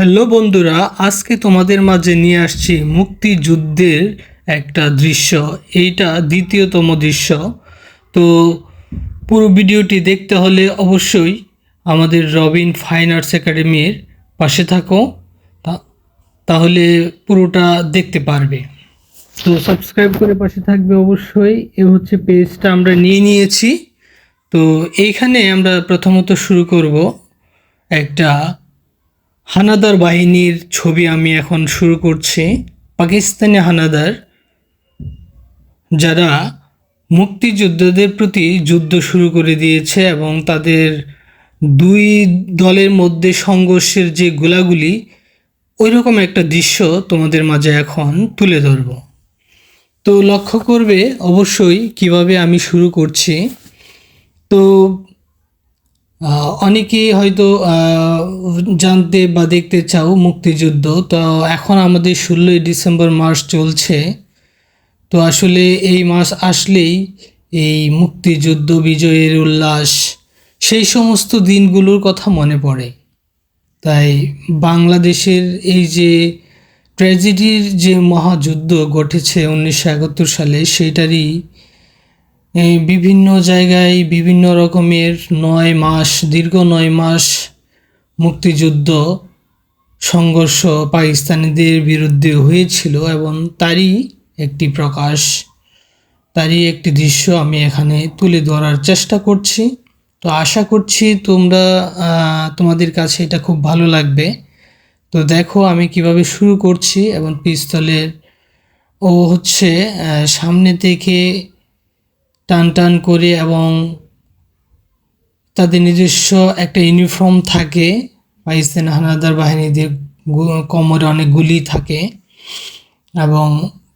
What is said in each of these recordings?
Hello বন্ধুরা, আজকে তোমাদের মাঝে নিয়ে আসছি মুক্তিযুদ্ধের একটা দৃশ্য। এইটা দ্বিতীয়তম দৃশ্য। তো পুরো ভিডিওটি দেখতে হলে অবশ্যই আমাদের রবিন ফাইন আর্টস একাডেমির পাশে থাকো, তাহলে পুরোটা দেখতে পারবে। তো সাবস্ক্রাইব করে পাশে থাকবে অবশ্যই। এ হচ্ছে পেজটা আমরা নিয়ে নিয়েছি। তো এইখানে আমরা প্রথমত শুরু করব একটা হানাদার বাহিনীর ছবি। আমি এখন শুরু করছি পাকিস্তানি হানাদার, যারা মুক্তিযোদ্ধাদের প্রতি যুদ্ধ শুরু করে দিয়েছে এবং তাদের দুই দলের মধ্যে সংঘর্ষের যে গোলাগুলি, ওই রকম একটা দৃশ্য তোমাদের মাঝে এখন তুলে ধরব। তো লক্ষ্য করবে অবশ্যই কিভাবে আমি শুরু করছি। তো অনেকেই হয়তো জানতে বা দেখতে চাও মুক্তিযুদ্ধ। তো এখন আমাদের 16ই ডিসেম্বর মাস চলছে। তো আসলে এই মাস আসলেই এই মুক্তিযুদ্ধ বিজয়ের উল্লাস, সেই সমস্ত দিনগুলোর কথা মনে পড়ে। তাই বাংলাদেশের এই যে ট্র্যাজেডির যে মহাযুদ্ধ ঘটেছে 1971 সালে, সেইটারই এই বিভিন্ন জায়গায় বিভিন্ন রকমের 9 মাস, দীর্ঘ 9 মাস মুক্তিযুদ্ধ সংঘর্ষ পাকিস্তানিদের বিরুদ্ধে হয়েছিল এবং তারই একটি প্রকাশ, তারই একটি দৃশ্য আমি এখানে তুলে ধরার চেষ্টা করছি। তো আশা করছি তোমাদের কাছে এটা খুব ভালো লাগবে। তো দেখো আমি কিভাবে শুরু করছি। এবং পিস্তলের ও হচ্ছে সামনে থেকে টান টান করে, এবং তাদের নিজস্ব একটা ইউনিফর্ম থাকে। পাকিস্তান হানাদার বাহিনীদের কোমরে অনেক গুলি থাকে, এবং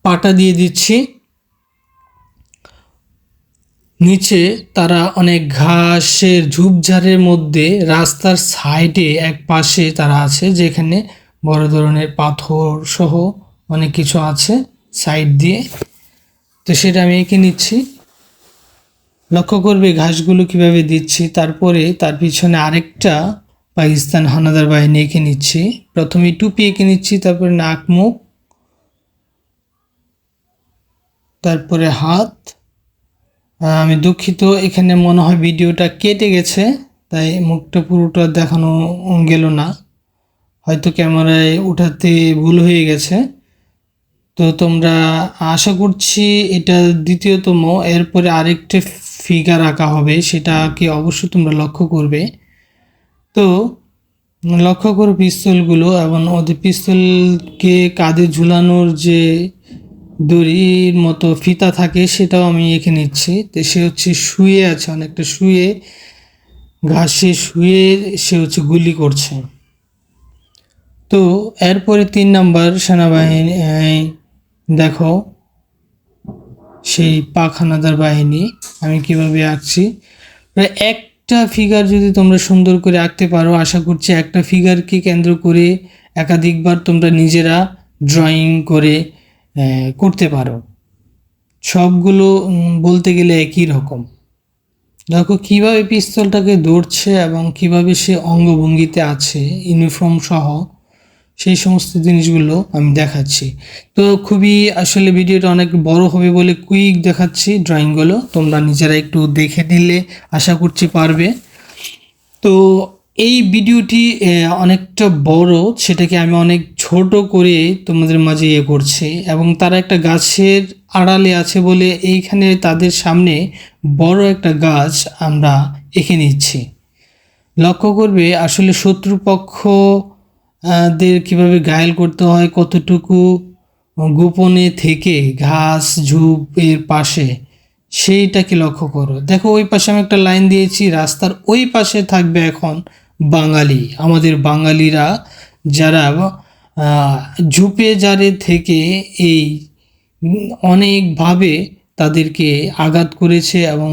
পাটা দিয়ে দিচ্ছি। নিচে তারা অনেক ঘাসের ঝোপঝাড়ের মধ্যে রাস্তার সাইডে এক পাশে তারা আছে, যেখানে বড় ধরনের পাথর সহ অনেক কিছু আছে সাইড দিয়ে। তো সেটা আমি এঁকে নিচ্ছি। লক্ষ্য করবে ঘাসগুলো কিভাবে দিচ্ছি। তারপরে তার পিছনে আরেকটা পাকিস্তান হানাদার বাহিনী এঁকে নিচ্ছি। প্রথমে টুপি এঁকে নিচ্ছি, তারপরে নাক মুখ, তারপরে হাত। আমি দুঃখিত, এখানে মনে হয় ভিডিওটা কেটে গেছে, তাই মুখটা পুরোটা দেখানো গেল না, হয়তো ক্যামেরায় উঠাতে ভুল হয়ে গেছে। তো তোমরা, আশা করছি এটা দ্বিতীয়তম, এরপরে আরেকটা ফিগার আঁকা হবে, সেটাকে অবশ্যই তোমরা লক্ষ্য করবে। তো লক্ষ্য করো পিস্তলগুলো, এবং ওদের পিস্তলকে কাঁধে ঝুলানোর যে দড়ির মতো ফিতা থাকে, সেটাও আমি এঁকে নিচ্ছি। তো সে হচ্ছে শুয়ে আছে, অনেকটা শুয়ে, ঘাসে শুয়ে সে হচ্ছে গুলি করছে। তো এরপরে 3 নাম্বার সেনাবাহিনী, দেখো সেই পাক হানাদার বাহিনী আমি কিভাবে আঁকছি। প্রায় একটা ফিগার যদি তোমরা সুন্দর করে আঁকতে পারো, আশা করছি একটা ফিগারকে কেন্দ্র করে একাধিকবার তোমরা নিজেরা ড্রয়িং করে করতে পারো। সবগুলো বলতে গেলে একই রকম। দেখো কিভাবে পিস্তলটাকে ধরছে এবং কিভাবে সে অঙ্গভঙ্গিতে আছে ইউনিফর্ম সহ, সেই সমস্ত জিনিসগুলো আমি দেখাচ্ছি। তো খুবই আসলে ভিডিওটা অনেক বড় হবে বলে কুইক দেখাচ্ছি ড্রয়িংগুলো, তোমরা নিজেরা একটু দেখে নিলে আশা করছি পারবে। তো এই ভিডিওটি অনেকটা বড়, সেটাকে আমি অনেক ছোট করে তোমাদের মাঝে করছি। এবং তারা একটা গাছের আড়ালে আছে বলে এইখানে তাদের সামনে বড় একটা গাছ আমরা এঁকে নিচ্ছি। লক্ষ্য করবে আসলে শত্রুপক্ষ দের কীভাবে ঘায়েল করতে হয়, কতটুকু গোপনে থেকে ঘাস ঝোপের পাশে, সেইটাকে লক্ষ্য করো। দেখো ওই পাশে আমি একটা লাইন দিয়েছি, রাস্তার ওই পাশে থাকবে এখন বাঙালি, আমাদের বাঙালিরা, যারা ঝোপে জারে থেকে এই অনেকভাবে তাদেরকে আঘাত করেছে এবং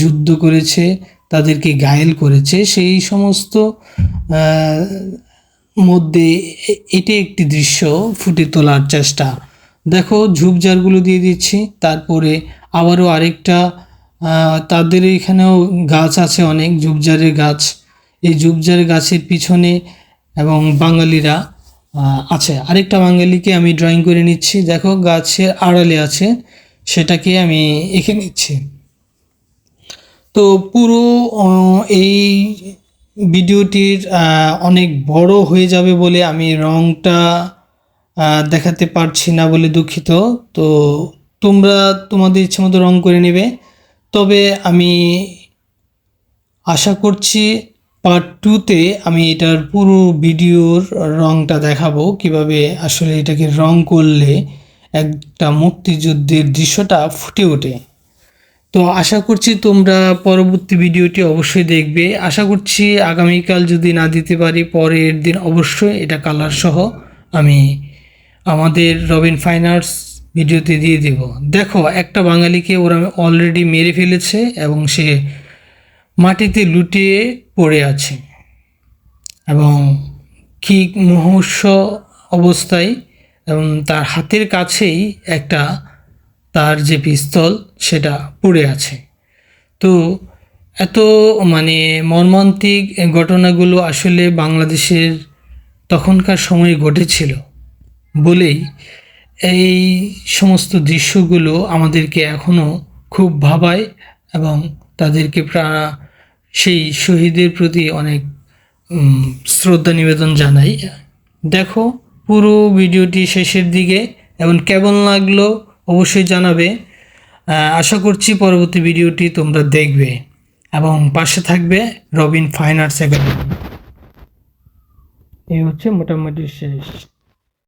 যুদ্ধ করেছে, তাদেরকে ঘায়েল করেছে। সেই সমস্ত মধ্যে এটি একটি দৃশ্য ফুটে তোলার চেষ্টা। দেখো ঝোপঝাড়গুলো দিয়ে দিচ্ছি, তারপরে আবারও আরেকটা তাদের এখানেও গাছ আছে, অনেক ঝোপঝাড়ের গাছ। এই ঝোপঝাড়ের গাছের পিছনে এবং বাঙালিরা আছে আরেকটা বাঙালিকে আমি ড্রয়িং করে নিচ্ছি। দেখো গাছের আড়ালে আছে, সেটাকে আমি এঁকে নিচ্ছি। তো পুরো এই ভিডিওটির অনেক বড় হয়ে যাবে বলে আমি রংটা দেখাতে পারছি না বলে দুঃখিত। তো তোমরা তোমাদের ইচ্ছে মতো রং করে নেবে। তবে আমি আশা করছি পার্ট 2-তে আমি এটার পুরো ভিডিওর রংটা দেখাবো, কিভাবে আসলে এটাকে রং করলে একটা মুক্তিযুদ্ধের দৃশ্যটা ফুটে ওঠে। তো আশা করছি তোমরা পরবর্তী ভিডিওটি অবশ্যই দেখবে। আশা করছি আগামীকাল যদি না দিতে পারি, পরের দিন অবশ্যই এটা কালার সহ আমি আমাদের রবিন ফাইন আর্টস ভিডিওতে দিয়ে দেব। দেখো একটা বাঙালিকে ওরা অলরেডি মেরে ফেলেছে এবং সে মাটিতে লুটিয়ে পড়ে আছে এবং কি মুমূর্ষ অবস্থায়, এবং তার হাতের কাছেই একটা তার যে পিস্তল সেটা পড়ে আছে। তো এত মানে মর্মান্তিক ঘটনাগুলো আসলে বাংলাদেশের তখনকার সময়ে ঘটেছিল বলেই এই সমস্ত দৃশ্যগুলো আমাদেরকে এখনও খুব ভাবায় এবং তাদেরকে সেই শহীদের প্রতি অনেক শ্রদ্ধা নিবেদন জানাই। দেখো পুরো ভিডিওটি শেষের দিকে এবং কেমন লাগলো অবশ্যই জানাবে। আশা করছি পরবর্তী ভিডিওটি তোমরা দেখবে এবং পাশে থাকবে রবিন ফাইন আর্টস একাডেমি। এই হচ্ছে মোটামুটি শেষ।